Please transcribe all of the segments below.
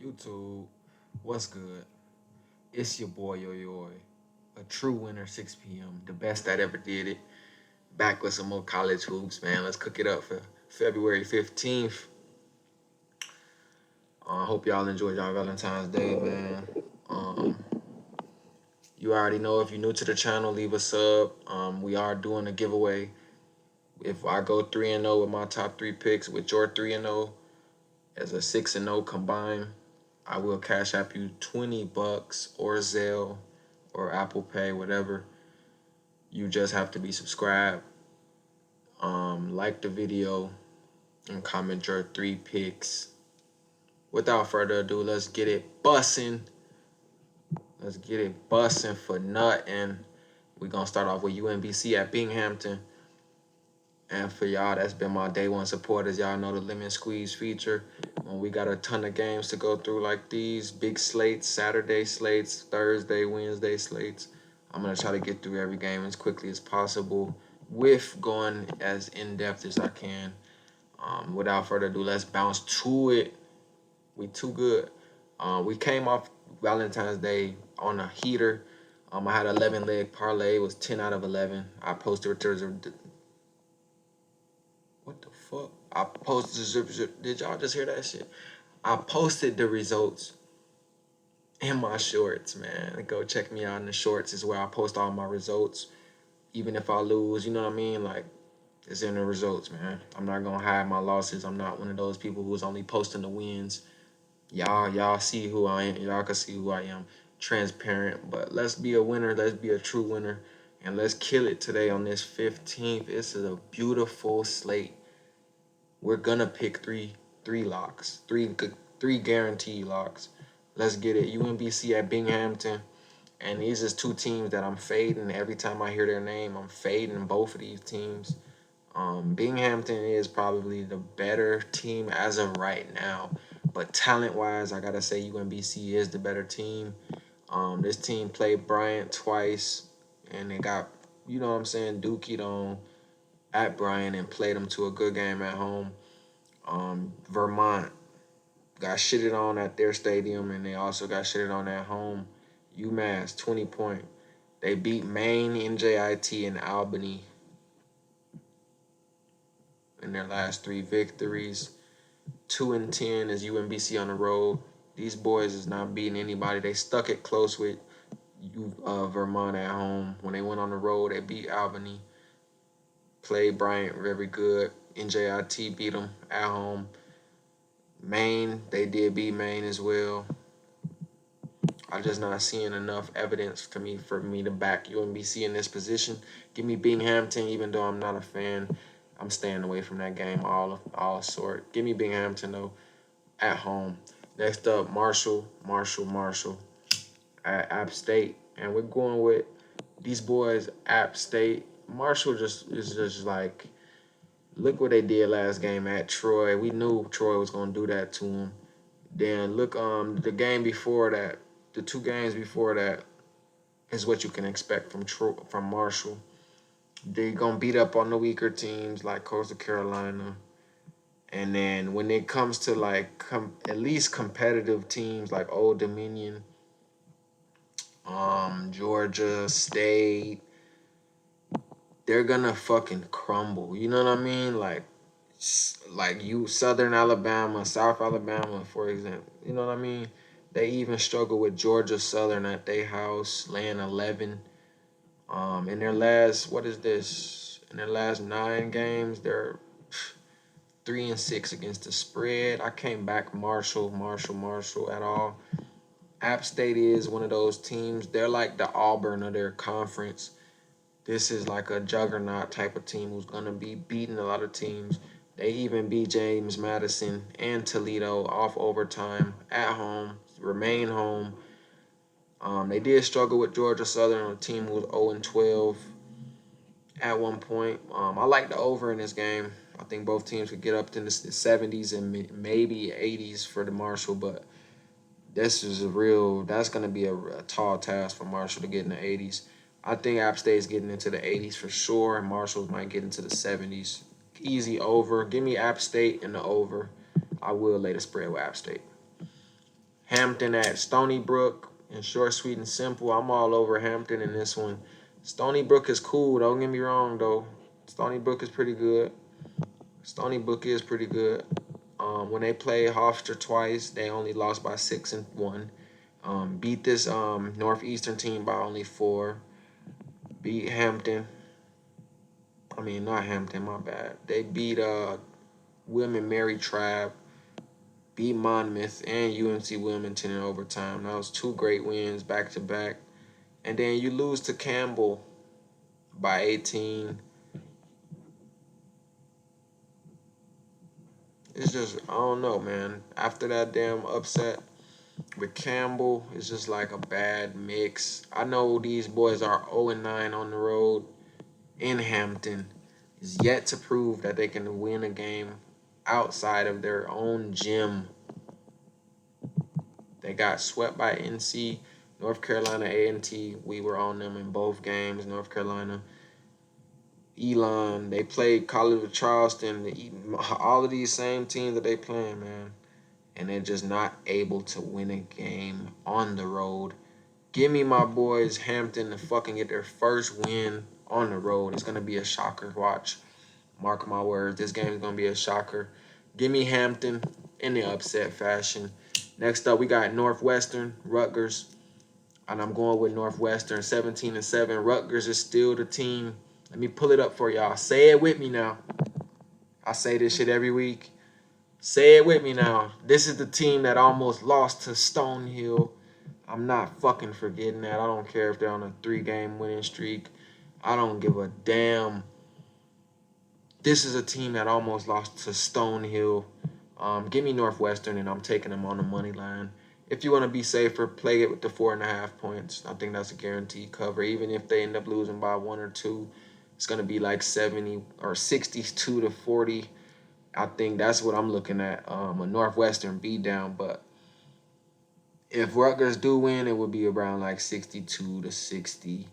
YouTube, what's good? It's your boy Yo Yo, a true winner, 6 p.m. The best that ever did it. Back with some more college hoops, man. Let's cook it up for February 15th. I hope y'all enjoyed y'all Valentine's Day, man. Um, you already know if you're new to the channel, leave a sub. We are doing a giveaway. If I go 3-0 with my top three picks, with your 3-0 as a 6-0 combined, I will cash app you $20 or Zelle or Apple Pay, whatever. You just have to be subscribed, like the video, and comment your three picks. Without further ado, let's get it bussing. Let's get it bussing for nothing. We're going to start off with UMBC at Binghamton. And for y'all, that's been my day one supporters. Y'all know the lemon squeeze feature. When we got a ton of games to go through like these, big slates, Saturday slates, Thursday, Wednesday slates. I'm going to try to get through every game as quickly as possible with going as in-depth as I can. Without further ado, let's bounce to it. We too good. We came off Valentine's Day on a heater. I had 11 leg parlay. It was 10 out of 11. I posted returns. What the fuck? I posted zip. Did y'all just hear that shit? I posted the results in my shorts, man. Go check me out in the shorts is where I post all my results. Even if I lose, you know what I mean? Like, it's in the results, man. I'm not gonna hide my losses. I'm not one of those people who's only posting the wins. Y'all see who I am. Y'all can see who I am. Transparent. But let's be a winner. Let's be a true winner. And let's kill it today on this 15th. This is a beautiful slate. We're gonna pick three locks, three guaranteed locks. Let's get it. UMBC at Binghamton, and these is two teams that I'm fading. Every time I hear their name, I'm fading both of these teams. Binghamton is probably the better team as of right now, but talent-wise, I gotta say UMBC is the better team. This team played Bryant twice, and they got, you know what I'm saying, dookied on at Bryant and played them to a good game at home. Vermont got shitted on at their stadium, and they also got shitted on at home. UMass 20 point. They beat Maine, NJIT, and Albany in their last three victories. 2-10 is UMBC on the road. These boys is not beating anybody. They stuck it close with Vermont at home. When they went on the road, they beat Albany. Played Bryant very good. NJIT beat them at home. Maine, they did beat Maine as well. I'm just not seeing enough evidence for me to back UMBC in this position. Give me Binghamton, even though I'm not a fan. I'm staying away from that game all sort. Give me Binghamton though at home. Next up, Marshall at App State, and we're going with these boys. App State, Marshall is just like, look what they did last game at Troy. We knew Troy was gonna do that to them. Then look, the game before that, the two games before that is what you can expect from Marshall. They're gonna beat up on the weaker teams like Coastal Carolina, and then when it comes to like at least competitive teams like Old Dominion, Georgia State, they're gonna fucking crumble. You know what I mean? Like you, Southern Alabama, South Alabama, for example. You know what I mean? They even struggle with Georgia Southern at their house, laying 11. In their last, what is this? In their last 9 games, they're 3-6 against the spread. I came back Marshall at all. App State is one of those teams. They're like the Auburn of their conference. This is like a juggernaut type of team who's gonna be beating a lot of teams. They even beat James Madison and Toledo off overtime at home, remain home. They did struggle with Georgia Southern, a team who was 0-12 at one point. I like the over in this game. I think both teams could get up to the 70s and maybe 80s for the Marshall, but that's going to be a tall task for Marshall to get in the 80s. I think App State's getting into the 80s for sure, and Marshall might get into the 70s. Easy over. Give me App State in the over. I will lay the spread with App State. Hampton at Stony Brook. And short, sweet, and simple. I'm all over Hampton in this one. Stony Brook is cool. Don't get me wrong, though. Stony Brook is pretty good. Stony Brook is pretty good. When they played Hofstra twice, they only lost by 6-1. Beat this Northeastern team by only 4. Beat Hampton. I mean, not Hampton, my bad. They beat William Mary Trabb. Beat Monmouth and UNC Wilmington in overtime. That was 2 great wins back to back. And then you lose to Campbell by 18. It's just, I don't know, man. After that damn upset with Campbell, it's just like a bad mix. I know these boys are 0-9 on the road in Hampton. Is yet to prove that they can win a game outside of their own gym. They got swept by NC, North Carolina A&T. We were on them in both games. North Carolina, Elon. They played College of Charleston. All of these same teams that they playing, man. And they're just not able to win a game on the road. Give me my boys Hampton to fucking get their first win on the road. It's going to be a shocker. Watch. Mark my words. This game is going to be a shocker. Give me Hampton in the upset fashion. Next up, we got Northwestern, Rutgers. And I'm going with Northwestern, 17-7. Rutgers is still the team. Let me pull it up for y'all. Say it with me now. I say this shit every week. Say it with me now. This is the team that almost lost to Stonehill. I'm not fucking forgetting that. I don't care if they're on a 3-game winning streak. I don't give a damn. This is a team that almost lost to Stonehill. Give me Northwestern, and I'm taking them on the money line. If you want to be safer, play it with the 4.5 points. I think that's a guaranteed cover. Even if they end up losing by 1 or 2, it's going to be like 70 or 62-40. I think that's what I'm looking at, a Northwestern beatdown. But if Rutgers do win, it would be around like 62-60.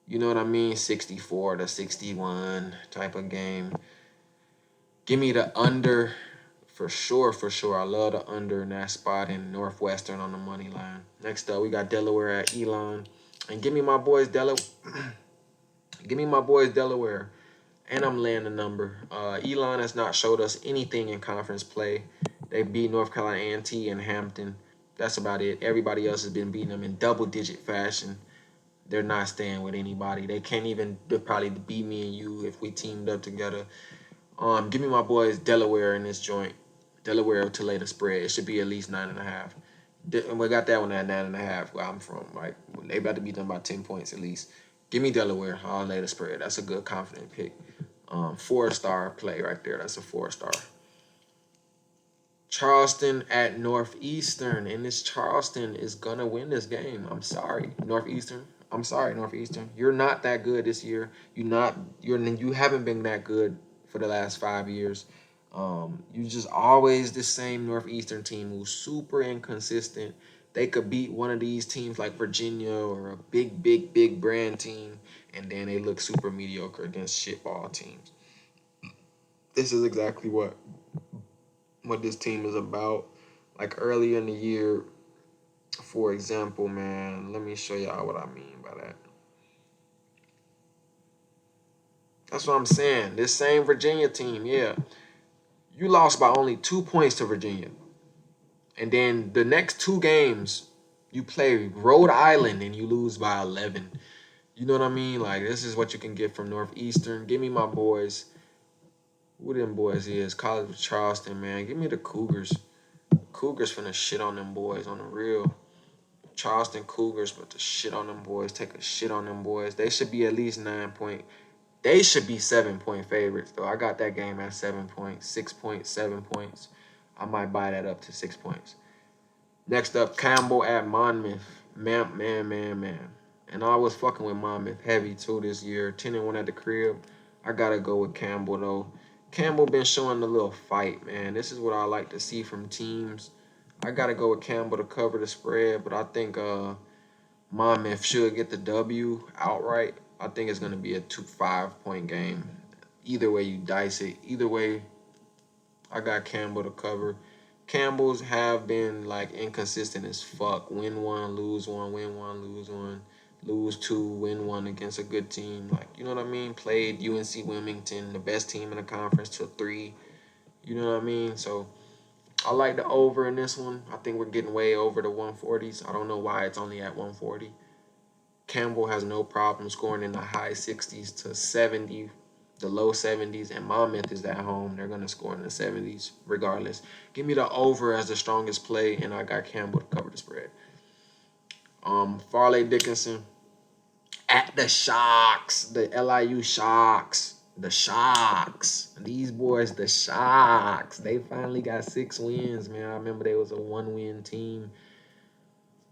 You know what I mean? 64-61 type of game. Give me the under for sure, for sure. I love the under in that spot in Northwestern on the money line. Next up, we got Delaware at Elon. And give me my boys Give me my boys Delaware. And I'm laying the number. Elon has not showed us anything in conference play. They beat North Carolina A&T and Hampton. That's about it. Everybody else has been beating them in double-digit fashion. They're not staying with anybody. They can't even probably beat me and you if we teamed up together. Give me my boys Delaware in this joint. Delaware to lay the spread. It should be at least 9.5. And we got that one at 9.5 where I'm from. Like, they about to beat them by 10 points at least. Give me Delaware. I'll lay the spread. That's a good confident pick. 4-star play right there. That's a 4-star. Charleston at Northeastern, and this Charleston is gonna win this game. I'm sorry, Northeastern. I'm sorry, Northeastern. You're not that good this year. You haven't been that good for the last 5 years. You just always the same Northeastern team who's super inconsistent. They could beat one of these teams like Virginia or a big brand team, and then they look super mediocre against shitball teams. This is exactly what this team is about. Like early in the year, for example, man, let me show y'all what I mean by that. That's what I'm saying. This same Virginia team, yeah. You lost by only 2 points to Virginia. And then the next 2 games, you play Rhode Island and you lose by 11. You know what I mean? Like, this is what you can get from Northeastern. Give me my boys. Who them boys is? College of Charleston, man. Give me the Cougars. Cougars finna shit on them boys on the real. Charleston Cougars, but the shit on them boys. Take a shit on them boys. They should be at least 9 point. They should be 7-point favorites, though. I got that game at 7 points, 6 points, 7 points. I might buy that up to 6 points. Next up, Campbell at Monmouth. Man. And I was fucking with Monmouth heavy, too, this year. 10-1 at the crib. I got to go with Campbell, though. Campbell been showing a little fight, man. This is what I like to see from teams. I got to go with Campbell to cover the spread, but I think Monmouth should get the W outright. I think it's going to be a 5-point game. Either way you dice it. Either way, I got Campbell to cover. Campbell's have been like inconsistent as fuck. Win one, lose one, win one, lose two, win one against a good team. Like, you know what I mean? Played UNC Wilmington, the best team in the conference, till 3. You know what I mean? So I like the over in this one. I think we're getting way over the 140s. I don't know why it's only at 140. Campbell has no problem scoring in the high 60s to 70, the low 70s, and Monmouth is at home. They're going to score in the 70s regardless. Give me the over as the strongest play, and I got Campbell to cover the spread. Farley Dickinson at the Sharks, the LIU Sharks. The Sharks. These boys, the Sharks. They finally got 6 wins, man. I remember they was a 1-win team.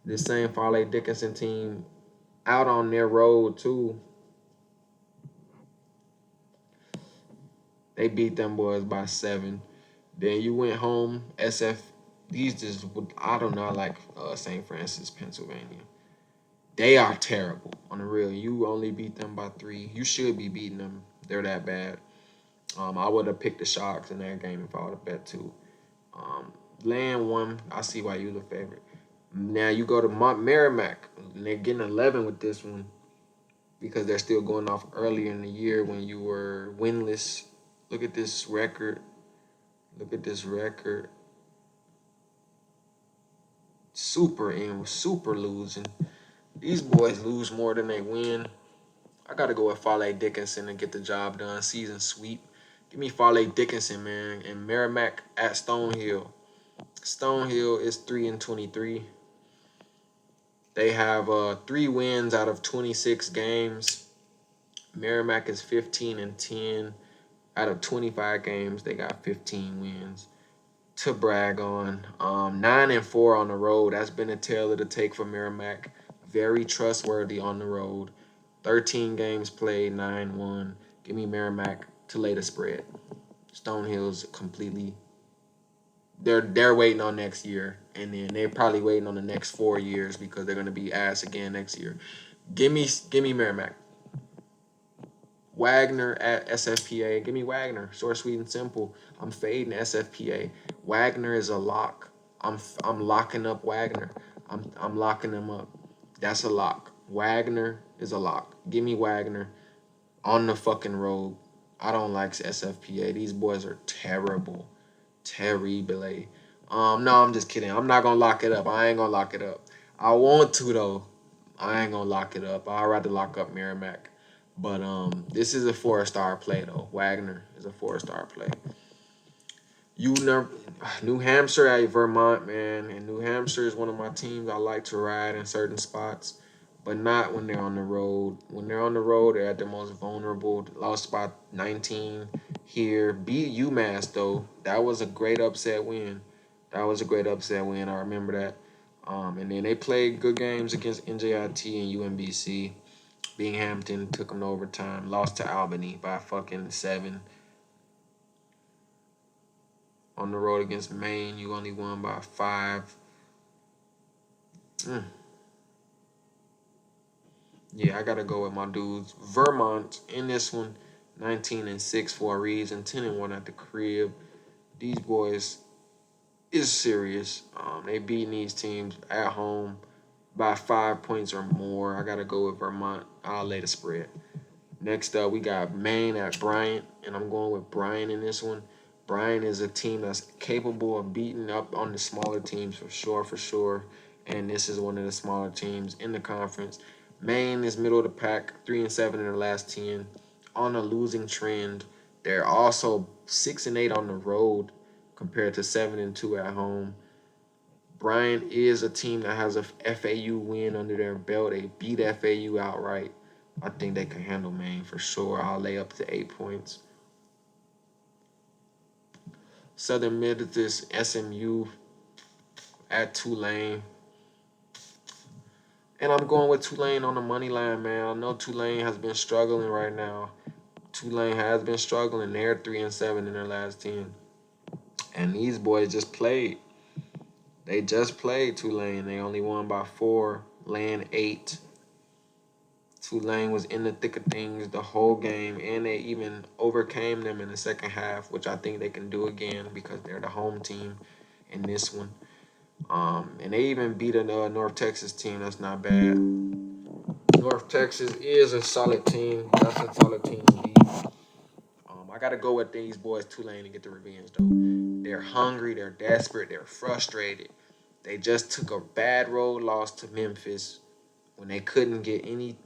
This same Farley Dickinson team out on their road too. They beat them boys by 7. Then you went home. SF. These just I do not like St. Francis, Pennsylvania. They are terrible on the real. You only beat them by 3. You should be beating them. They're that bad. I would have picked the Sharks in that game if I would have bet too. Land 1. I see why you the favorite. Now you go to Merrimack. And they're getting 11 with this one because they're still going off earlier in the year when you were winless. Look at this record. Look at this record. Super losing. These boys lose more than they win. I got to go with Farley Dickinson and get the job done. Season sweep. Give me Farley Dickinson, man. And Merrimack at Stonehill. Stonehill is 3-23. They have 3 wins out of 26 games. Merrimack is 15-10. Out of 25 games, they got 15 wins to brag on. 9-4 on the road. That's been a tale of the tape for Merrimack. Very trustworthy on the road. 13 games played, 9-1. Give me Merrimack to lay the spread. Stonehill's completely. They're waiting on next year, and then they're probably waiting on the next 4 years because they're gonna be ass again next year. Give me Merrimack. Wagner at SFPA. Give me Wagner. Short, sweet, and simple. I'm fading SFPA. Wagner is a lock. I'm locking up Wagner. I'm locking them up. That's a lock. Wagner is a lock. Give me Wagner on the fucking road. I don't like SFPA. These boys are terrible. Terrible. No, I'm just kidding. I'm not gonna lock it up. I ain't gonna lock it up. I want to though. I ain't gonna lock it up. I'd rather lock up Merrimack. But this is a 4-star play though. Wagner is a 4-star play. New Hampshire at Vermont, man. And New Hampshire is one of my teams I like to ride in certain spots, but not when they're on the road. When they're on the road, they're at their most vulnerable. Lost by 19 here. Beat UMass, though. That was a great upset win. I remember that. And then they played good games against NJIT and UMBC. Binghamton took them to overtime. Lost to Albany by fucking 7. On the road against Maine, you only won by 5. Yeah, I gotta go with my dudes. Vermont in this one, 19-6 for a reason. 10-1 at the crib. These boys is serious. They beating these teams at home by 5 points or more. I gotta go with Vermont. I'll lay the spread. Next up, we got Maine at Bryant, and I'm going with Bryant in this one. Bryant is a team that's capable of beating up on the smaller teams for sure. And this is one of the smaller teams in the conference. Maine is middle of the pack, 3-7 in their last 10, on a losing trend. They're also 6-8 on the road compared to 7-2 at home. Bryant is a team that has a FAU win under their belt. They beat FAU outright. I think they can handle Maine for sure. I'll lay up to 8 points. Southern Methodist SMU at Tulane. And I'm going with Tulane on the money line, man. I know Tulane has been struggling right now. Tulane has been struggling. They're 3-7 in their last 10. And these boys just played. They just played Tulane. They only won by 4, laying 8. Tulane was in the thick of things the whole game, and they even overcame them in the second half, which I think they can do again because they're the home team. in this one. And they even beat a North Texas team. That's not bad. North Texas is a solid team. That's a solid team to beat. I got to go with these boys, Tulane, to get the revenge, though. They're hungry. They're desperate. They're frustrated. They just took a bad road loss to Memphis when they couldn't get any,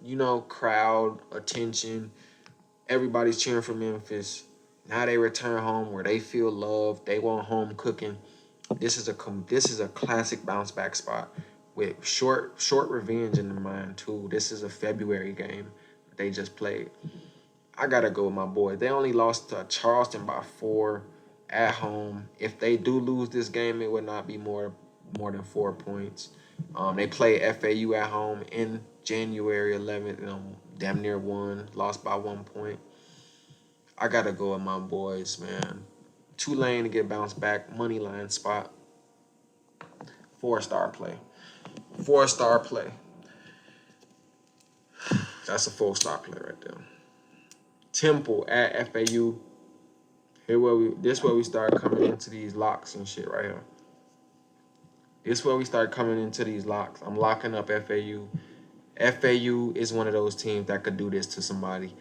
crowd attention. Everybody's cheering for Memphis. Now they return home where they feel loved. They want home cooking. This is a classic bounce back spot with short revenge in the mind too. This is a February game they just played. I gotta go with my boys. They only lost to Charleston by 4 at home. If they do lose this game, it would not be more than 4 points. They play FAU at home in January 11th. Damn near won, lost by 1 point. I gotta go with my boys, man. Tulane to get bounced back, money line spot, 4-star play, 4-star play. That's a 4-star play right there. Temple at FAU. This where we start coming into these locks and shit right here. This where we start coming into these locks. I'm locking up FAU. FAU is one of those teams that could do this to somebody.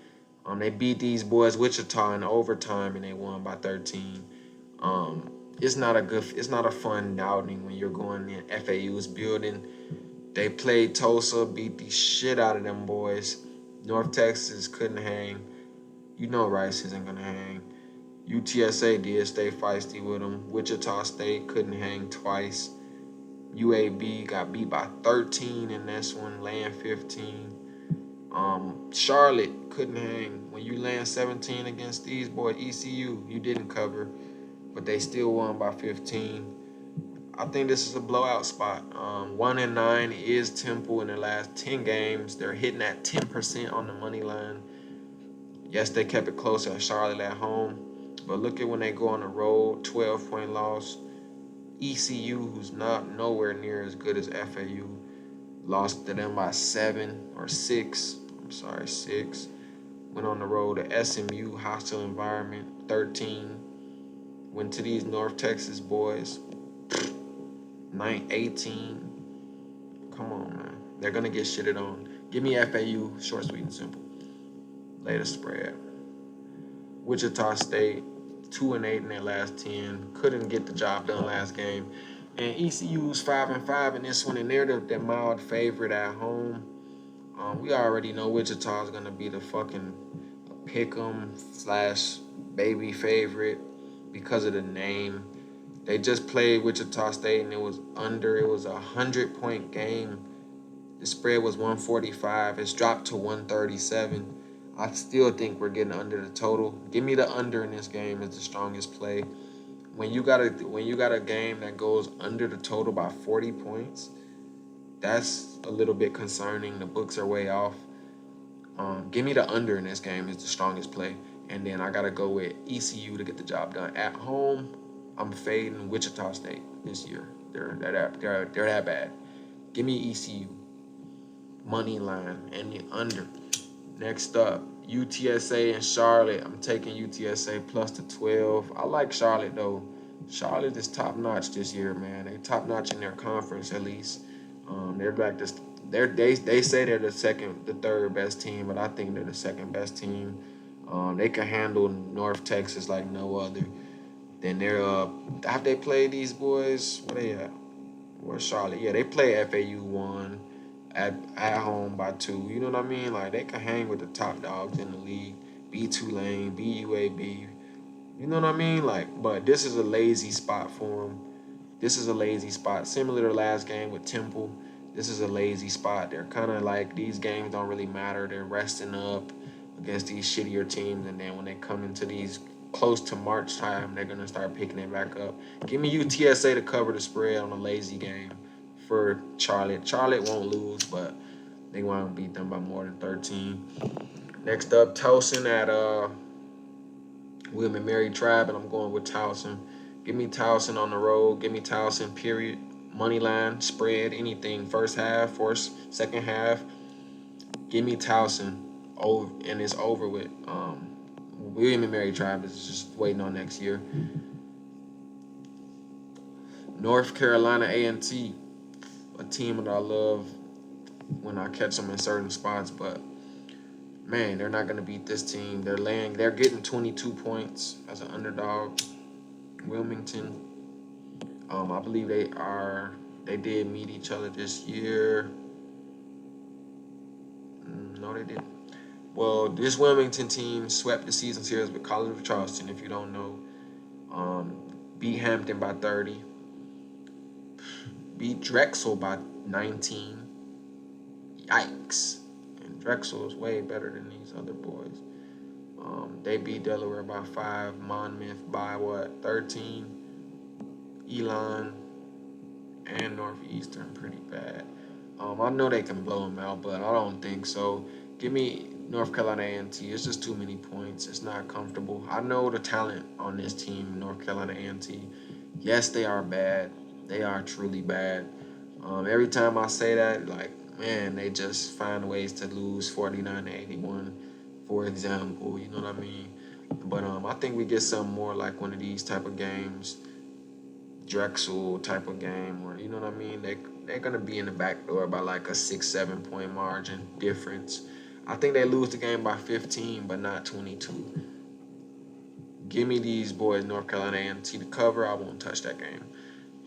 They beat these boys Wichita in overtime and they won by 13. It's not a fun outing when you're going in FAU's building. They played Tulsa, beat the shit out of them boys. North Texas couldn't hang. You know Rice isn't gonna hang. UTSA did stay feisty with them. Wichita State couldn't hang twice. UAB got beat by 13 in this one, laying 15. Charlotte couldn't hang. When you land 17 against these boys, ECU, you didn't cover, but they still won by 15. I think this is a blowout spot. 1-9 is Temple in their last 10 games. They're hitting at 10% on the money line. Yes, they kept it closer at Charlotte at home, but look at when they go on the road, 12-point loss. ECU, who's not nowhere near as good as FAU, lost to them by 7 or 6. 6. Went on the road to SMU, hostile environment, 13. Went to these North Texas boys, 18. Come on, man. They're going to get shitted on. Give me FAU, short, sweet, and simple. Latest spread. Wichita State, 2-8 in their last 10. Couldn't get the job done last game. And ECU's 5-5 in this one, and they're the mild favorite at home. We already know Wichita's going to be the fucking pick'em / baby favorite because of the name. They just played Wichita State and it was under. It was a 100-point game. The spread was 145. It's dropped to 137. I still think we're getting under the total. Give me the under in this game as the strongest play. When you got a game that goes under the total by 40 points, that's a little bit concerning. The books are way off. Give me the under in this game is the strongest play. And then I got to go with ECU to get the job done. At home, I'm fading Wichita State this year. They're that bad. Give me ECU. Money line and the under. Next up, UTSA and Charlotte. I'm taking UTSA plus the 12. I like Charlotte, though. Charlotte is top-notch this year, man. They're top-notch in their conference, at least. They're like this. They say they're the third best team, but I think they're the second best team. They can handle North Texas like no other. Then have they played these boys? Where they at? Where's Charlotte? Yeah, they play FAU 1 at home by 2. You know what I mean? Like they can hang with the top dogs in the league. Be Tulane, be UAB. You know what I mean? Like, but this is a lazy spot for them. This is a lazy spot. Similar to last game with Temple. This is a lazy spot. They're kind of like, these games don't really matter. They're resting up against these shittier teams. And then when they come into these close to March time, they're going to start picking it back up. Give me UTSA to cover the spread on a lazy game for Charlotte. Charlotte won't lose, but they won't beat them by more than 13. Next up, Towson at William and Mary Tribe, and I'm going with Towson. Give me Towson on the road. Give me Towson, period. Money line, spread, anything. First half, second half. Give me Towson. Over, and it's over with. William and Mary Tribe is just waiting on next year. North Carolina A&T, a team that I love when I catch them in certain spots, but man, they're not gonna beat this team. They're getting 22 points as an underdog. Wilmington, I believe they did meet each other this year. No, they didn't. Well, this Wilmington team swept the season series with College of Charleston, if you don't know. Um, beat Hampton by 30. Beat Drexel by 19. Yikes. And Drexel is way better than these other boys. They beat Delaware by 5. Monmouth by what? 13. Elon and Northeastern pretty bad. I know they can blow them out, but I don't think so. Give me North Carolina A&T. It's just too many points. It's not comfortable. I know the talent on this team, North Carolina A&T. Yes, they are bad. They are truly bad. Every time I say that, like, man, they just find ways to lose 49-81, for example. You know what I mean? But I think we get something more like one of these type of games, Drexel type of game, or you know what I mean? They're gonna be in the back door by like a 6-7 point margin difference. I think they lose the game by 15, but not 22. Give me these boys, North Carolina A&T to cover. I won't touch that game.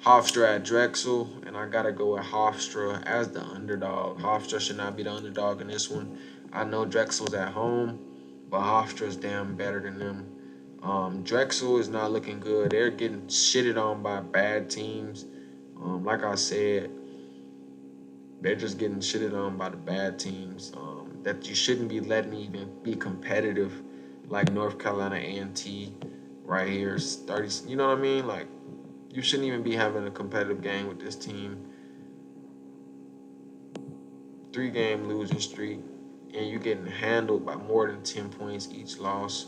Hofstra at Drexel, and I gotta go with Hofstra as the underdog. Hofstra should not be the underdog in this one. I know Drexel's at home, but Hofstra's damn better than them. Drexel is not looking good. They're getting shitted on by bad teams. Like I said, they're just getting shitted on by the bad teams. That you shouldn't be letting even be competitive, like North Carolina A&T, right here. 30. You know what I mean? Like you shouldn't even be having a competitive game with this team. 3-game losing streak, and you getting handled by more than 10 points each loss.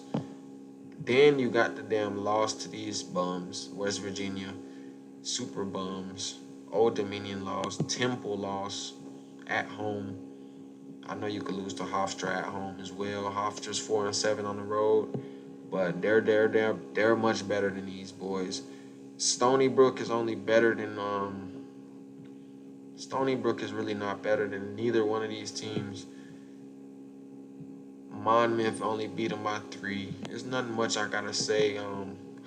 Then you got the damn loss to these bums, West Virginia, super bums. Old Dominion loss, Temple loss at home. I know you could lose to Hofstra at home as well. Hofstra's 4-7 on the road, but they're much better than these boys. Stony Brook is only better than Stony Brook is really not better than neither one of these teams. Monmouth only beat them by 3. There's nothing much I gotta say.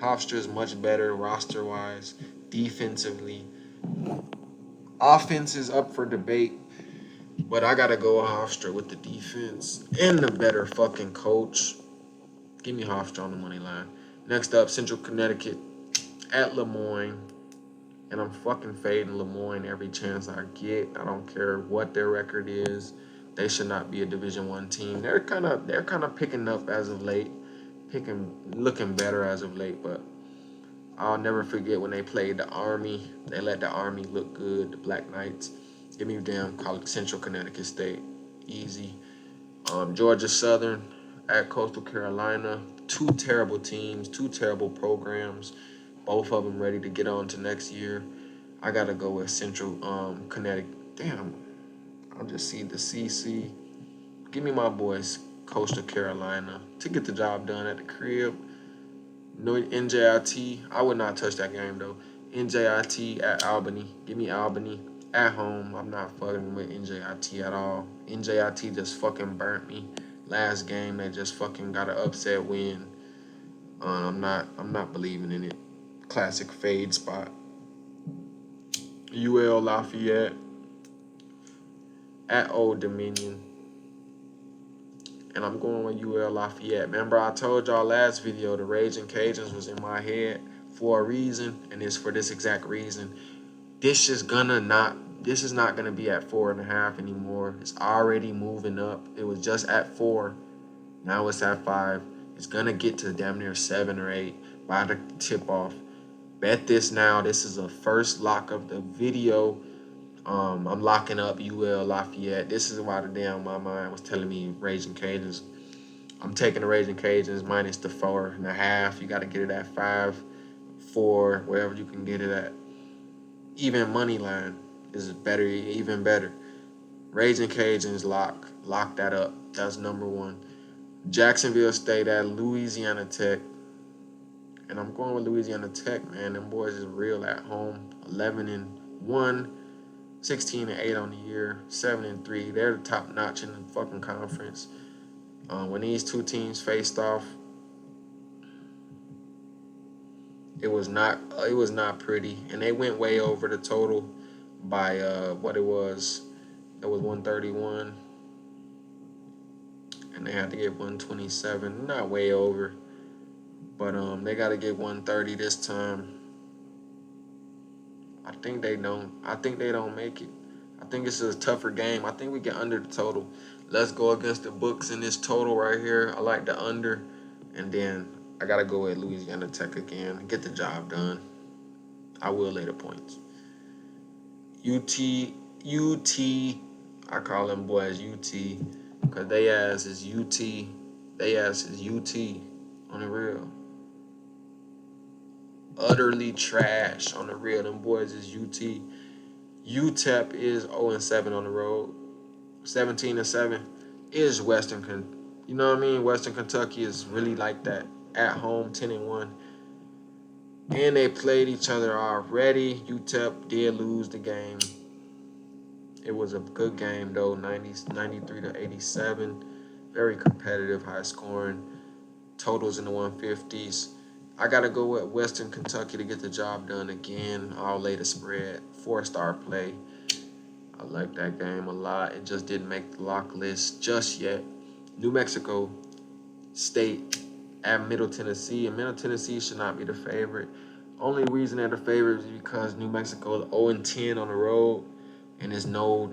Hofstra is much better roster wise, defensively. Offense is up for debate, but I gotta go Hofstra with the defense and the better fucking coach. Give me Hofstra on the money line. Next up, Central Connecticut at Lemoyne. And I'm fucking fading Lemoyne every chance I get. I don't care what their record is. They should not be a Division I team. They're kind of picking up as of late, looking better as of late. But I'll never forget when they played the Army. They let the Army look good. The Black Knights. Give me damn Central Connecticut State, easy. Georgia Southern at Coastal Carolina. 2 terrible teams, 2 terrible programs. Both of them ready to get on to next year. I gotta go with Central Connecticut. Damn, I'll just see the CC. Give me my boys, Coastal Carolina, to get the job done at the crib. No NJIT. I would not touch that game though. NJIT at Albany. Give me Albany at home. I'm not fucking with NJIT at all. NJIT just fucking burnt me. Last game they just fucking got an upset win. I'm not believing in it. Classic fade spot. UL Lafayette at Old Dominion. And I'm going with UL Lafayette. Remember I told y'all last video the Raging Cajuns was in my head for a reason, and it's for this exact reason. This is not gonna be at 4.5 anymore. It's already moving up. It was just at 4. Now it's at 5. It's gonna get to damn near 7 or 8 by the tip off. Bet this now. This is a first lock of the video. I'm locking up UL Lafayette. This is why my mind was telling me Raging Cajuns. I'm taking the Raging Cajuns minus the 4.5. You got to get it at 5, 4, wherever you can get it at. Even money line is better, even better. Raging Cajuns lock that up. That's number 1. Jacksonville State at Louisiana Tech. And I'm going with Louisiana Tech, man. Them boys is real at home. 11-1, 16-8 on the year, 7-3. They're the top notch in the fucking conference. When these two teams faced off, it was not pretty, and they went way over the total by what it was. It was 131, and they had to get 127. Not way over, but they got to get 130 this time. I think they don't. I think they don't make it. I think it's a tougher game. I think we get under the total. Let's go against the books in this total right here. I like the under, and then I gotta go with Louisiana Tech again. Get the job done. I will lay the points. UT. I call them boys UT because they ass is UT. They ass is UT on the real. Utterly trash on the real. Them boys is UT. UTEP is 0-7 on the road. 17-7 is you know what I mean? Western Kentucky is really like that. At home, 10-1. And they played each other already. UTEP did lose the game. It was a good game though, 93-87. Very competitive, high scoring. Totals in the 150s. I gotta go with Western Kentucky to get the job done again. I'll lay the spread. 4-star play. I like that game a lot. It just didn't make the lock list just yet. New Mexico State at Middle Tennessee, and Middle Tennessee should not be the favorite. Only reason they're the favorite is because New Mexico is 0-10 on the road, and there's no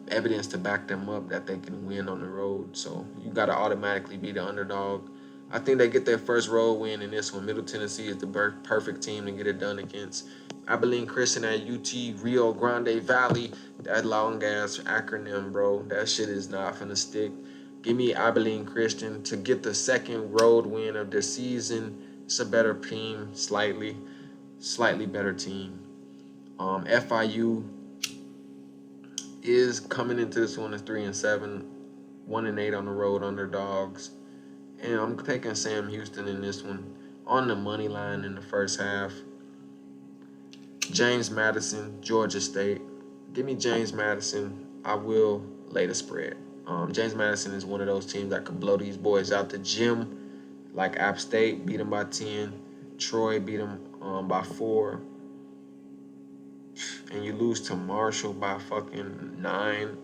evidence to back them up that they can win on the road. So you got to automatically be the underdog. I think they get their first road win in this one. Middle Tennessee is the perfect team to get it done against. Abilene Christian at UT Rio Grande Valley. That long ass acronym, bro. That shit is not finna stick. Give me Abilene Christian to get the second road win of the season. It's a better team, slightly better team. FIU is coming into this one as 3-7, 1-8 on the road underdogs. And I'm taking Sam Houston in this one on the money line in the first half. James Madison, Georgia State. Give me James Madison. I will lay the spread. James Madison is one of those teams that could blow these boys out the gym. Like App State, beat them by 10. Troy beat them by 4. And you lose to Marshall by fucking 9.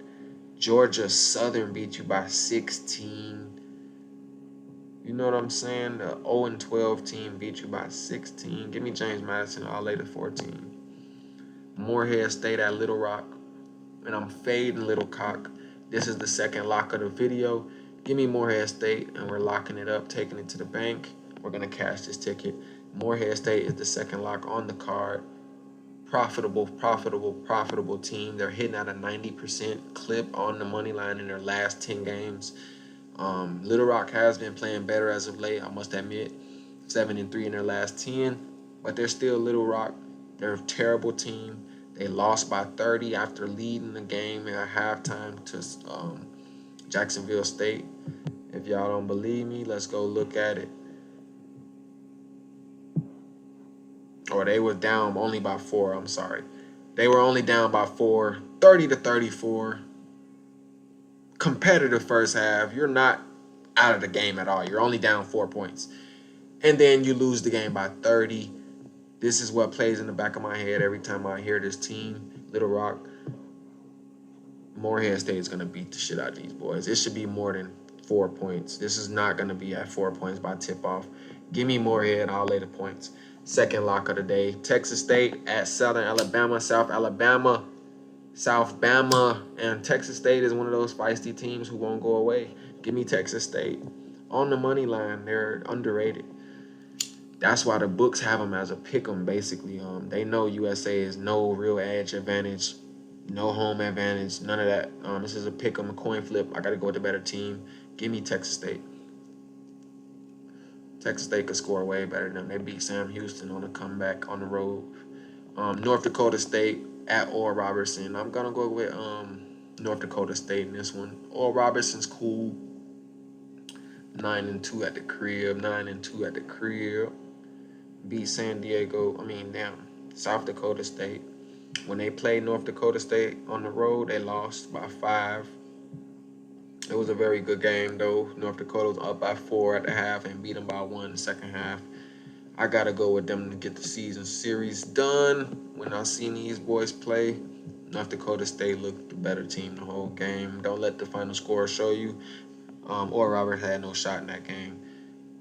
Georgia Southern beat you by 16. You know what I'm saying? The 0-12 team beat you by 16. Give me James Madison. I'll lay the 14. Morehead State at Little Rock. And I'm fading Little Cock. This is the second lock of the video. Give me Morehead State, and we're locking it up, taking it to the bank. We're going to cash this ticket. Morehead State is the second lock on the card. Profitable team. They're hitting at a 90% clip on the money line in their last 10 games. Little Rock has been playing better as of late, I must admit. 7-3 in their last 10, but they're still Little Rock. They're a terrible team. They lost by 30 after leading the game at halftime to Jacksonville State. If y'all don't believe me, let's go look at it. Or they were down only by 4. I'm sorry. They were only down by 4, 30-34. Competitive first half. You're not out of the game at all. You're only down 4 points. And then you lose the game by 30. This is what plays in the back of my head every time I hear this team, Little Rock. Morehead State is going to beat the shit out of these boys. It should be more than 4 points. This is not going to be at 4 points by tip-off. Give me Morehead. I'll lay the points. Second lock of the day. Texas State at Southern Alabama. South Bama. And Texas State is one of those feisty teams who won't go away. Give me Texas State. On the money line, they're underrated. That's why the books have them as a pick 'em, basically. They know USA is no real edge advantage, no home advantage, none of that. This is a pick 'em, a coin flip. I got to go with the better team. Give me Texas State. Texas State could score way better than them. They beat Sam Houston on a comeback on the road. North Dakota State at Oral Robertson. I'm going to go with North Dakota State in this one. Oral Robertson's cool. 9-2 at the crib. Beat South Dakota State. When they played North Dakota State on the road, they lost by 5. It was a very good game, though. North Dakota was up by 4 at the half and beat them by 1 in the second half. I got to go with them to get the season series done. When I seen these boys play, North Dakota State looked the better team the whole game. Don't let the final score show you. Or Robert had no shot in that game.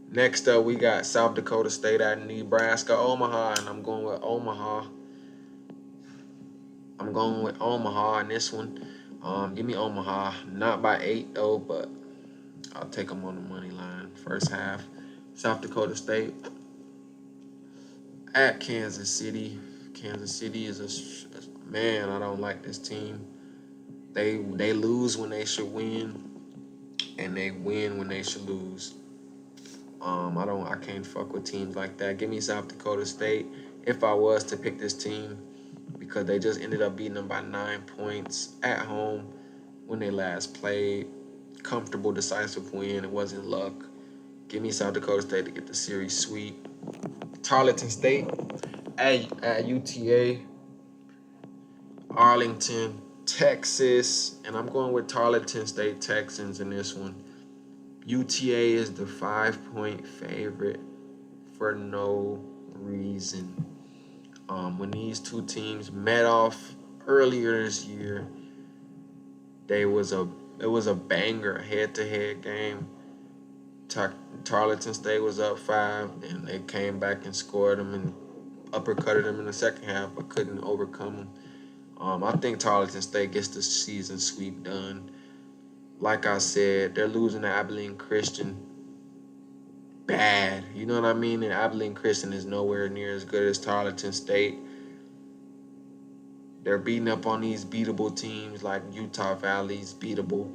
Next up, we got South Dakota State at Nebraska, Omaha, and I'm going with Omaha. I'm going with Omaha in this one. Give me Omaha. Not by 8, though, but I'll take them on the money line. First half. South Dakota State at Kansas City. Kansas City is man, I don't like this team. They lose when they should win, and they win when they should lose. I can't fuck with teams like that. Give me South Dakota State if I was to pick this team, because they just ended up beating them by 9 points at home when they last played. Comfortable, decisive win. It wasn't luck. Give me South Dakota State to get the series sweep. Tarleton State at UTA, Arlington, Texas, and I'm going with Tarleton State Texans in this one. UTA is the 5-point favorite for no reason. When these two teams met off earlier this year, it was a banger head-to-head game. Tarleton State was up 5, and they came back and scored them and uppercutted them in the second half, but couldn't overcome them. I think Tarleton State gets the season sweep done. Like I said, they're losing to Abilene Christian bad. You know what I mean? And Abilene Christian is nowhere near as good as Tarleton State. They're beating up on these beatable teams like Utah Valley's beatable.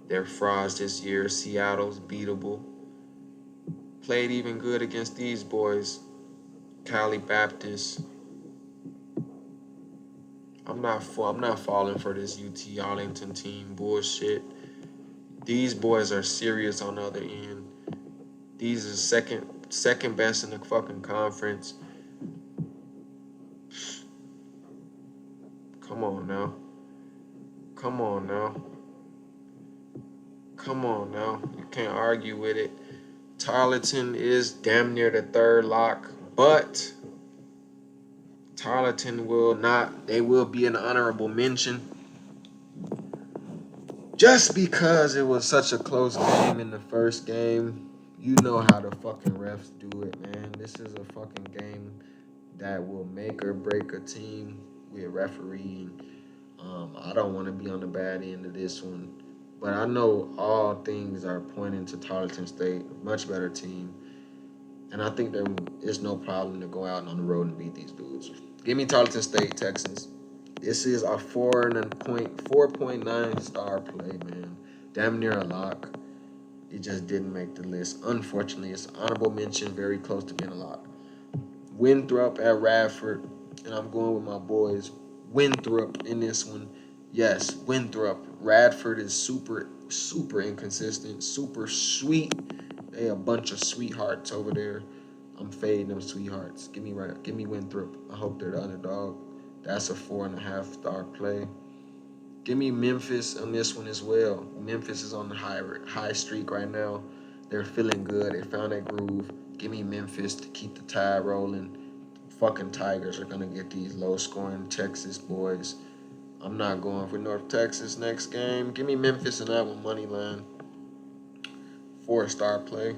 They're frauds this year. Seattle's beatable. Played even good against these boys. Cali Baptist. I'm not falling for this UT Arlington team bullshit. These boys are serious on the other end. These are second best in the fucking conference. Come on now. Come on now. Come on now. You can't argue with it. Tarleton is damn near the third lock, but Tarleton will not. They will be an honorable mention. Just because it was such a close game in the first game. You know how the fucking refs do it, man. This is a fucking game that will make or break a team with refereeing. I don't want to be on the bad end of this one. But I know all things are pointing to Tarleton State, a much better team. And I think there is no problem to go out on the road and beat these dudes. Give me Tarleton State, Texans. This is a 4.9 star play, man. Damn near a lock. It just didn't make the list. Unfortunately, it's an honorable mention, very close to being a lock. Winthrop at Radford, and I'm going with my boys. Winthrop in this one. Yes, Winthrop. Radford is super inconsistent, super sweet. They a bunch of sweethearts over there. I'm fading them sweethearts. Give me Winthrop. I hope they're the underdog. That's a 4.5 star play. Give me Memphis on this one as well. Memphis is on the high streak right now. They're feeling good. They found their groove. Give me Memphis to keep the tide rolling. Fucking Tigers are gonna get these low-scoring Texas boys. I'm not going for North Texas next game. Give me Memphis and that one money line. 4-star play.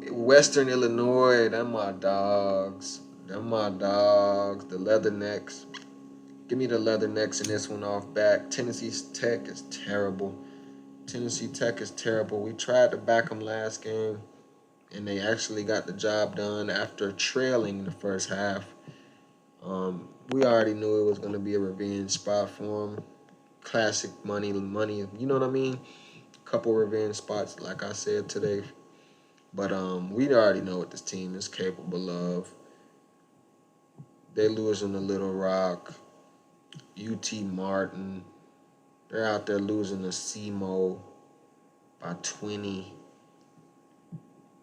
Western Illinois, them my dogs. The Leathernecks. Give me the Leathernecks in this one off back. Tennessee Tech is terrible. We tried to back them last game, and they actually got the job done after trailing in the first half. We already knew it was going to be a revenge spot for them. Classic money, you know what I mean? Couple revenge spots, like I said today. But we already know what this team is capable of. They losing to Little Rock, UT Martin. They're out there losing to SEMO by 20.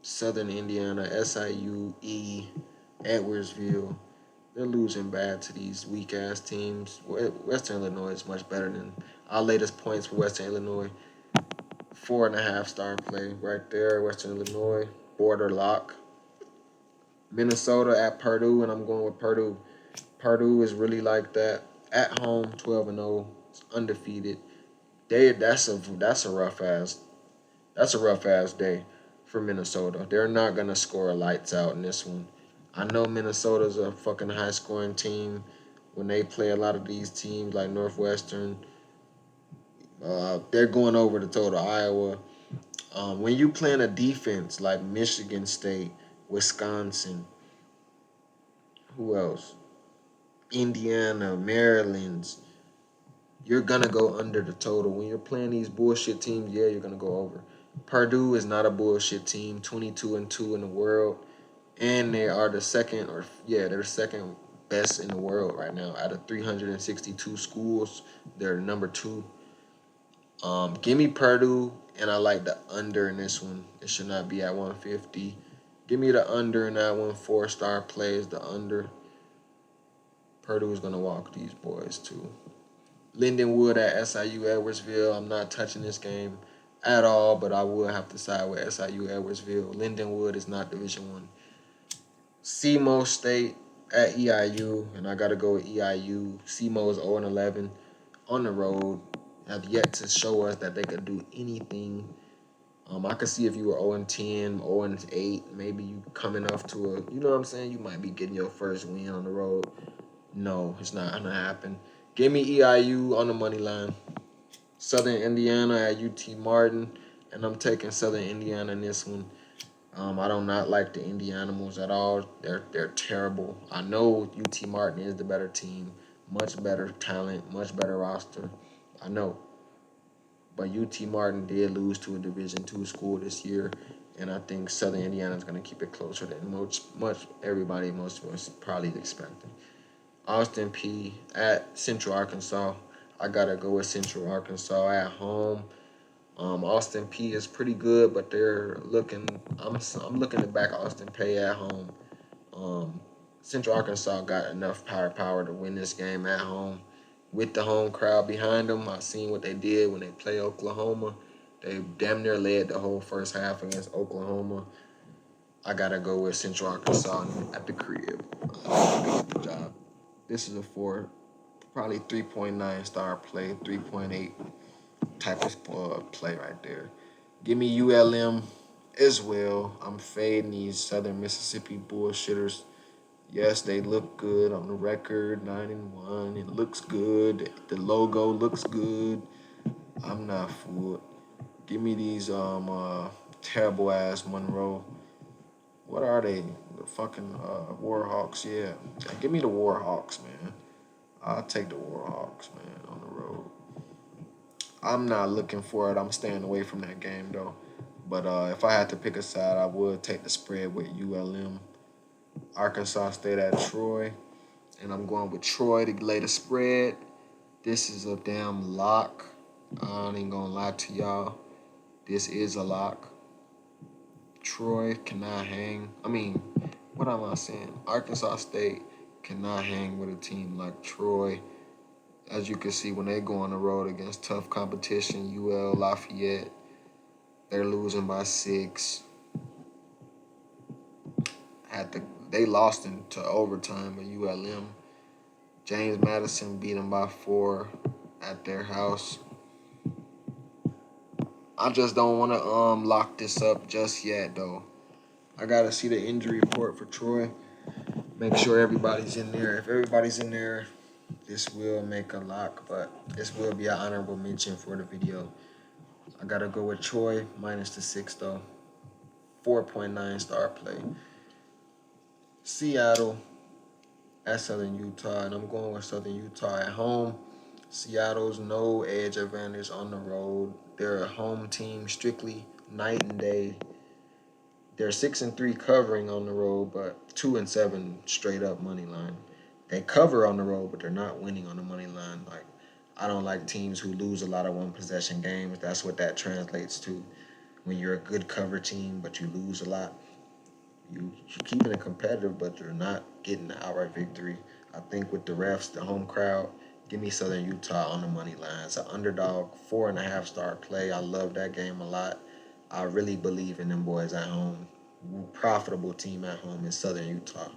Southern Indiana, SIUE, Edwardsville. They're losing bad to these weak ass teams. Western Illinois is much better than our latest points for Western Illinois. 4.5 star play right there. Western Illinois border lock. Minnesota at Purdue, and I'm going with Purdue. Purdue is really like that. At home, 12-0, undefeated. That's a rough ass day for Minnesota. They're not gonna score lights out in this one. I know Minnesota's a fucking high scoring team. When they play a lot of these teams like Northwestern, they're going over the total. Iowa. When you playing a defense like Michigan State, Wisconsin, who else? Indiana, Maryland's, you're gonna go under the total. When you're playing these bullshit teams, yeah, you're gonna go over. Purdue is not a bullshit team, 22-2 in the world, and they are the second, or yeah, they're second best in the world right now. Out of 362 schools, they're number two. Give me Purdue, and I like the under in this one. It should not be at 150. Give me the under in that one. 4 star plays the under. Purdue is gonna walk these boys too. Lindenwood at SIU Edwardsville. I'm not touching this game at all, but I will have to side with SIU Edwardsville. Lindenwood is not Division One. SEMO State at EIU, and I gotta go with EIU. SEMO is 0-11 on the road. Have yet to show us that they could do anything. I could see if you were 0-10, 0-8, maybe you coming off to a, you know what I'm saying? You might be getting your first win on the road. No, it's not gonna happen. Give me EIU on the money line. Southern Indiana at UT Martin, and I'm taking Southern Indiana in this one. I do not like the Indianimals at all. They're terrible. I know UT Martin is the better team, much better talent, much better roster. I know, but UT Martin did lose to a Division II school this year, and I think Southern Indiana is going to keep it closer than much everybody most was probably expecting. Austin P at Central Arkansas. I gotta go with Central Arkansas at home. Austin P is pretty good, but they're looking. I'm looking to back Austin P at home. Um, Central Arkansas got enough power to win this game at home with the home crowd behind them. I seen what they did when they play Oklahoma. They damn near led the whole first half against Oklahoma. I gotta go with Central Arkansas at the crib. Good job. This is a 4, probably 3.9 star play, 3.8 type of play right there. Give me ULM as well. I'm fading these Southern Mississippi bullshitters. Yes, they look good on the record, 9-1. It looks good. The logo looks good. I'm not fooled. Give me these terrible ass Monroe. What are they? The fucking Warhawks, yeah. Give me the Warhawks, man. I'll take the Warhawks, man, on the road. I'm not looking for it. I'm staying away from that game, though. But if I had to pick a side, I would take the spread with ULM. Arkansas State at Troy. And I'm going with Troy to lay the spread. This is a damn lock. I ain't gonna lie to y'all. This is a lock. Troy cannot hang. I mean, what am I saying? Arkansas State cannot hang with a team like Troy. As you can see, when they go on the road against tough competition, UL Lafayette, they're losing by 6. They lost into overtime with ULM. James Madison beat them by 4 at their house. I just don't want to lock this up just yet, though. I gotta see the injury report for Troy. Make sure everybody's in there. If everybody's in there, this will make a lock, but this will be an honorable mention for the video. I gotta go with Troy minus the 6 though. 4.9 star play. Seattle at Southern Utah, and I'm going with Southern Utah at home. Seattle's no edge advantage on the road. They're a home team, strictly night and day. They're 6-3 covering on the road, but 2-7 straight up money line. They cover on the road, but they're not winning on the money line. Like, I don't like teams who lose a lot of one possession games. That's what that translates to. When you're a good cover team, but you lose a lot. you're keeping it competitive, but you're not getting the outright victory. I think with the refs, the home crowd, give me Southern Utah on the money line. It's an underdog, 4.5 star play. I love that game a lot. I really believe in them boys at home. Profitable team at home in Southern Utah.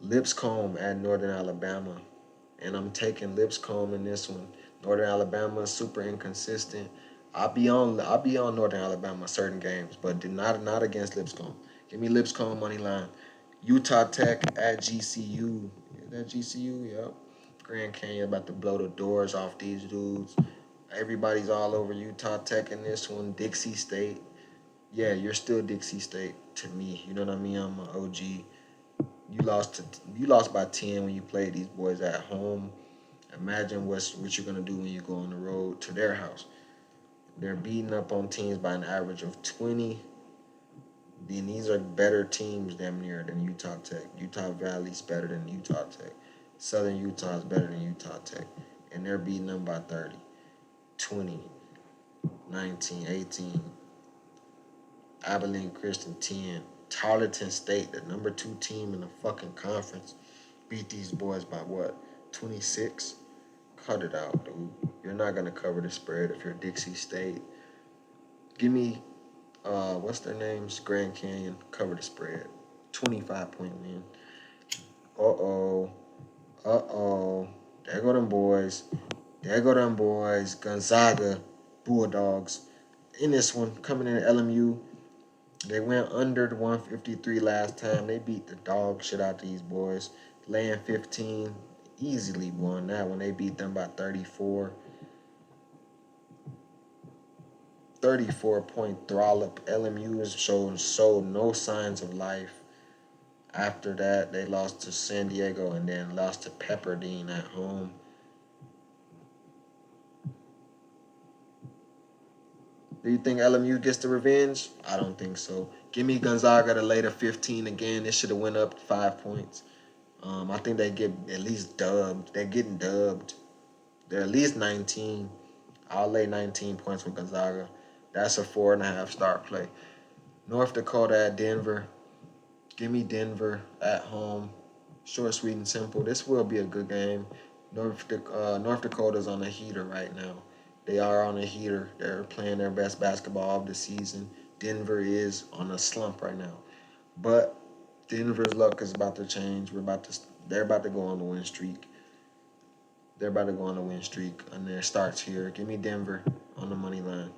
Lipscomb at Northern Alabama, and I'm taking Lipscomb in this one. Northern Alabama is super inconsistent. I'll be on Northern Alabama certain games, but not against Lipscomb. Give me Lipscomb money line. Utah Tech at GCU. Is that GCU? Yep. Grand Canyon about to blow the doors off these dudes. Everybody's all over Utah Tech in this one. Dixie State. Yeah, you're still Dixie State to me. You know what I mean? I'm an OG. You lost by 10 when you played these boys at home. Imagine what you're gonna do when you go on the road to their house. They're beating up on teams by an average of 20. Then these are better teams damn near than Utah Tech. Utah Valley's better than Utah Tech. Southern Utah is better than Utah Tech. And they're beating them by 30, 20, 19, 18. Abilene Christian 10. Tarleton State, the number 2 team in the fucking conference, beat these boys by what? 26? Cut it out, dude. You're not gonna cover the spread if you're Dixie State. Give me what's their names? Grand Canyon. Cover the spread. 25-point win. Uh-oh. Uh-oh. There go them boys. There go them boys. Gonzaga Bulldogs. In this one, coming in at LMU. They went under the 153 last time. They beat the dog shit out of these boys. Laying 15. Easily won that when they beat them by 34. 34-point thrallop. LMU has showed no signs of life. After that, they lost to San Diego and then lost to Pepperdine at home. Do you think LMU gets the revenge? I don't think so. Give me Gonzaga to lay the 15 again. It should have went up 5 points. I think they get at least dubbed. They're getting dubbed. They're at least 19. I'll lay 19 points with Gonzaga. That's a 4.5 star play. North Dakota at Denver. Give me Denver at home. Short, sweet, and simple. This will be a good game. North Dakota's on a heater right now. They are on a heater. They're playing their best basketball of the season. Denver is on a slump right now. But Denver's luck is about to change. They're about to go on the win streak. They're about to go on a win streak, and it starts here. Give me Denver on the money line.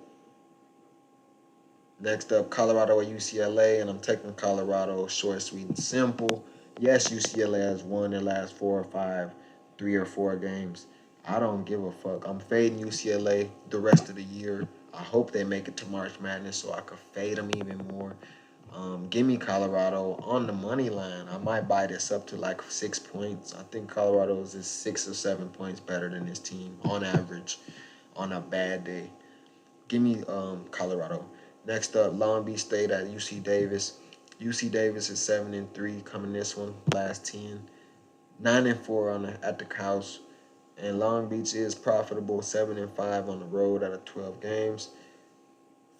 Next up, Colorado at UCLA, and I'm taking Colorado short, sweet, and simple. Yes, UCLA has won their last 4 or 5, 3 or 4 games. I don't give a fuck. I'm fading UCLA the rest of the year. I hope they make it to March Madness so I could fade them even more. Give me Colorado on the money line. I might buy this up to like 6 points. I think Colorado is 6 or 7 points better than this team on average on a bad day. Give me Colorado. Next up, Long Beach State at UC Davis. UC Davis is 7-3 coming this one. Last 10, 9-4 at the house, and Long Beach is profitable. 7-5 on the road out of 12 games.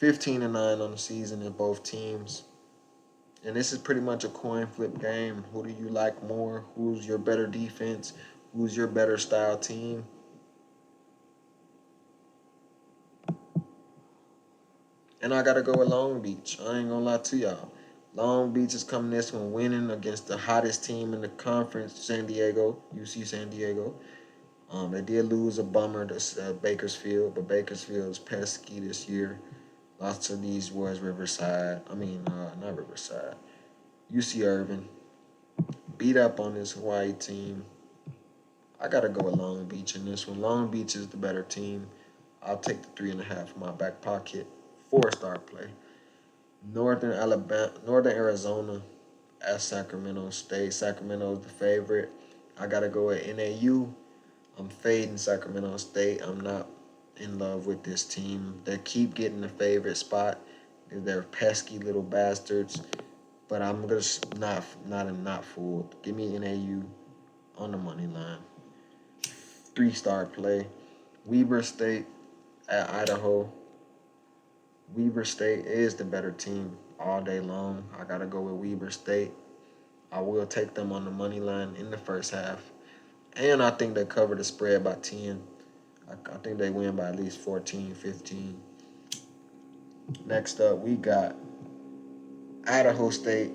15-9 on the season in both teams. And this is pretty much a coin flip game. Who do you like more? Who's your better defense? Who's your better style team? And I gotta go with Long Beach. I ain't gonna lie to y'all. Long Beach is coming this one winning against the hottest team in the conference, San Diego, UC San Diego. They did lose a bummer to Bakersfield, but Bakersfield is pesky this year. Lots of these was Riverside. Not Riverside. UC Irving beat up on this Hawaii team. I gotta go with Long Beach in this one. Long Beach is the better team. I'll take the 3.5 in my back pocket. 4-star play. Northern Arizona at Sacramento State. Sacramento is the favorite. I gotta go with NAU. I'm fading Sacramento State. I'm not in love with this team. They keep getting the favorite spot. They're pesky little bastards. But I'm just not fooled. Give me NAU on the money line. 3-star play. Weber State at Idaho. Weber State is the better team. all day long. I gotta go with Weber State. I will take them on the money line in the first half. And I think they cover the spread by 10. I think they win by at least 14, 15. Next up, we got Idaho State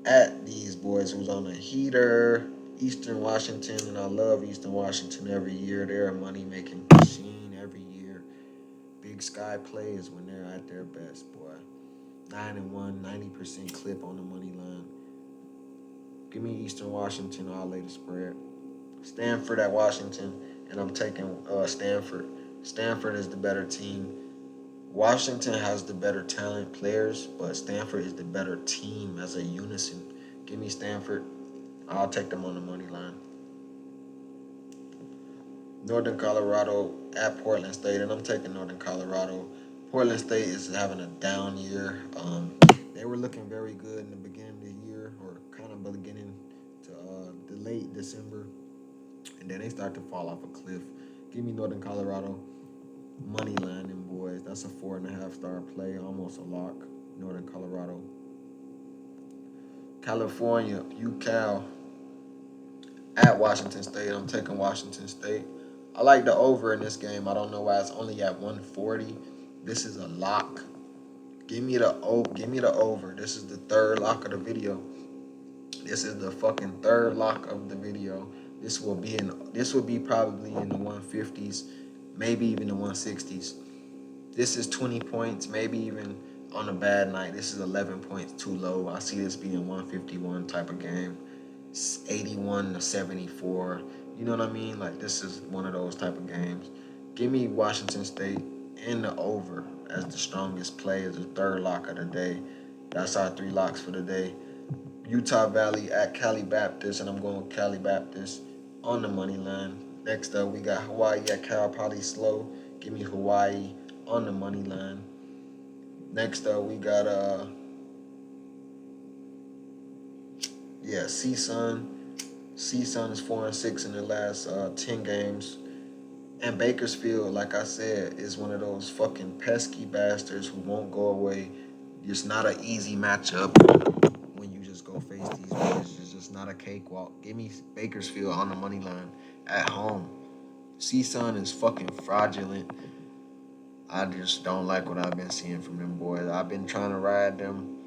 at these boys who's on a heater. Eastern Washington, and I love Eastern Washington every year. They're a money-making machine every year. Big Sky plays when they're at their best, boy. 9-1, 90% clip on the money line. Give me Eastern Washington, I'll lay the spread. Stanford at Washington, and I'm taking Stanford. Stanford is the better team. Washington has the better talent players, but Stanford is the better team as a unison. Give me Stanford. I'll take them on the money line. Northern Colorado at Portland State, and I'm taking Northern Colorado. Portland State is having a down year. They were looking very good in the beginning of the year, or kind of beginning to the late December, and then they start to fall off a cliff. Give me Northern Colorado money line, them boys. That's a 4.5-star play, almost a lock. Northern Colorado. California, UCal at Washington State. I'm taking Washington State. I like the over in this game. I don't know why it's only at 140. This is a lock. Give me the over. This is the third lock of the video. This is the fucking third lock of the video. This will be probably in the 150s, maybe even the 160s. This is 20 points, maybe even on a bad night. This is 11 points too low. I see this being 151 type of game. 81 to 74. You know what I mean? Like, this is one of those type of games. Give me Washington State in the over as the strongest play, as the third lock of the day. That's our 3 locks for the day. Utah Valley at Cali Baptist, and I'm going with Cali Baptist on the money line. Next up, we got Hawaii at Cal Poly Slow. Give me Hawaii on the money line. Next up, we got CSUN. CSUN is 4-6 in the last 10 games. And Bakersfield, like I said, is one of those fucking pesky bastards who won't go away. It's not an easy matchup when you just go face these boys. It's just not a cakewalk. Give me Bakersfield on the money line at home. CSUN is fucking fraudulent. I just don't like what I've been seeing from them boys. I've been trying to ride them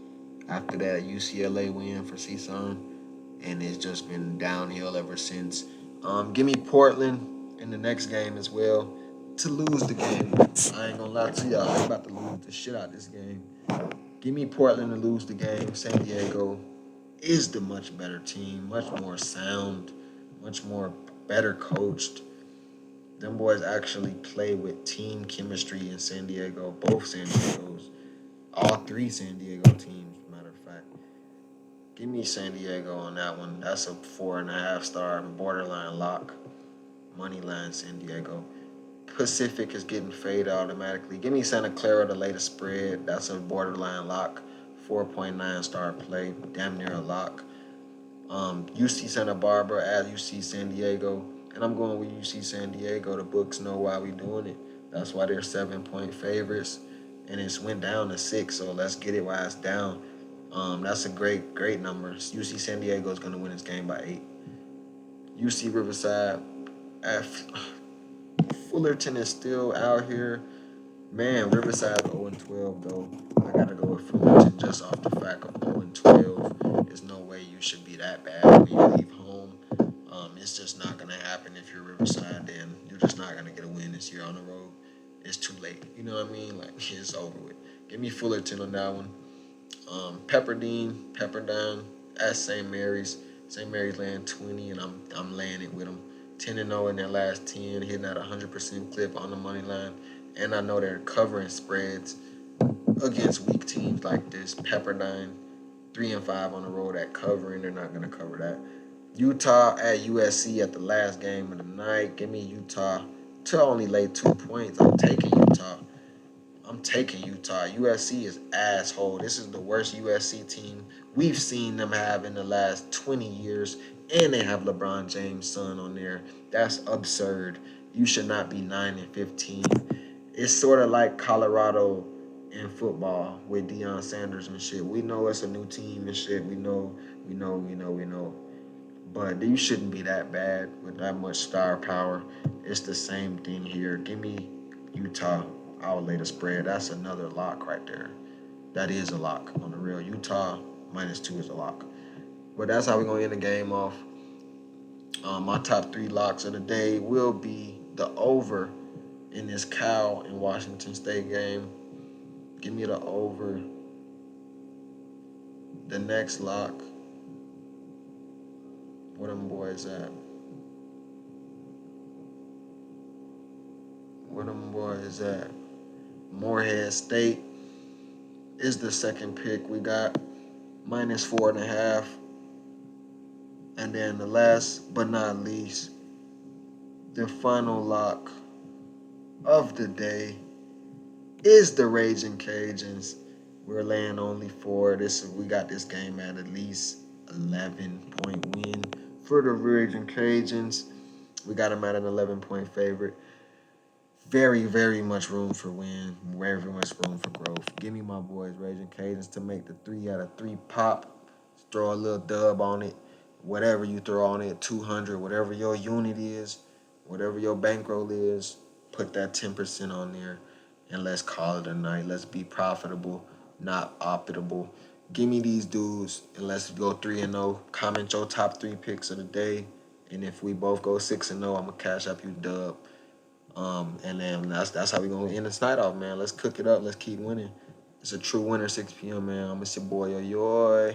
after that UCLA win for CSUN, and it's just been downhill ever since. Give me Portland in the next game as well to lose the game. I ain't gonna lie to y'all. I'm about to lose the shit out of this game. Give me Portland to lose the game. San Diego is the much better team, much more sound, much more better coached. Them boys actually play with team chemistry in San Diego. Both San Diegos. All 3 San Diego teams, matter of fact. Give me San Diego on that one. That's a 4.5-star borderline lock. Money line San Diego. Pacific is getting faded automatically. Give me Santa Clara to lay the spread. That's a borderline lock. 4.9-star play. Damn near a lock. UC Santa Barbara at UC San Diego. And I'm going with UC San Diego. The books know why we doing it. That's why they're 7-point favorites. And it's went down to 6, so let's get it while it's down. That's a great number. UC San Diego is going to win this game by 8. UC Riverside at Fullerton is still out here. Man, Riverside's 0-12, though. I got to go with Fullerton just off the fact of 0-12. There's no way you should be that bad when you leave home. It's just not going to happen if you're Riverside, then you're just not going to get a win this year on the road. It's too late. You know what I mean? Like, it's over with. Give me Fullerton on that one. Pepperdine at St. Mary's. St. Mary's laying 20, and I'm laying it with them. 10-0 in their last 10, hitting at 100% clip on the money line. And I know they're covering spreads against weak teams like this. Pepperdine, 3-5 on the road at covering. They're not going to cover that. Utah at USC at the last game of the night. Give me Utah to only lay 2 points. I'm taking Utah. USC is asshole. This is the worst USC team we've seen them have in the last 20 years. And they have LeBron James' son on there. That's absurd. You should not be 9-15. It's sort of like Colorado in football with Deion Sanders and shit. We know it's a new team and shit. We know. But you shouldn't be that bad with that much star power. It's the same thing here. Give me Utah. I'll lay the spread. That's another lock right there. That is a lock on the real. Utah -2 is a lock. But that's how we're gonna end the game off. My top three locks of the day will be the over in this Cal and Washington State game. Give me the over. The next lock. Where them boys at? Where them boys at? Morehead State is the second pick. We got -4.5. And then the last but not least, the final lock of the day is the Raging Cajuns. We're laying only 4. We got this game at least 11-point win for the Raging Cajuns. We got them at an 11-point favorite. Very, very much room for win. Very much room for growth. Give me my boys, Raging Cajuns, to make the 3 out of 3 pop. Throw a little dub on it. Whatever you throw on it, 200, whatever your unit is, whatever your bankroll is, put that 10% on there and let's call it a night. Let's be profitable, not optable. Give me these dudes and let's go 3-0. Comment your top 3 picks of the day. And if we both go 6-0, I'm gonna cash up you dub. And then that's how we gonna end this night off, man. Let's cook it up. Let's keep winning. It's a true winner, 6 p.m., man. I'm your boy, yo.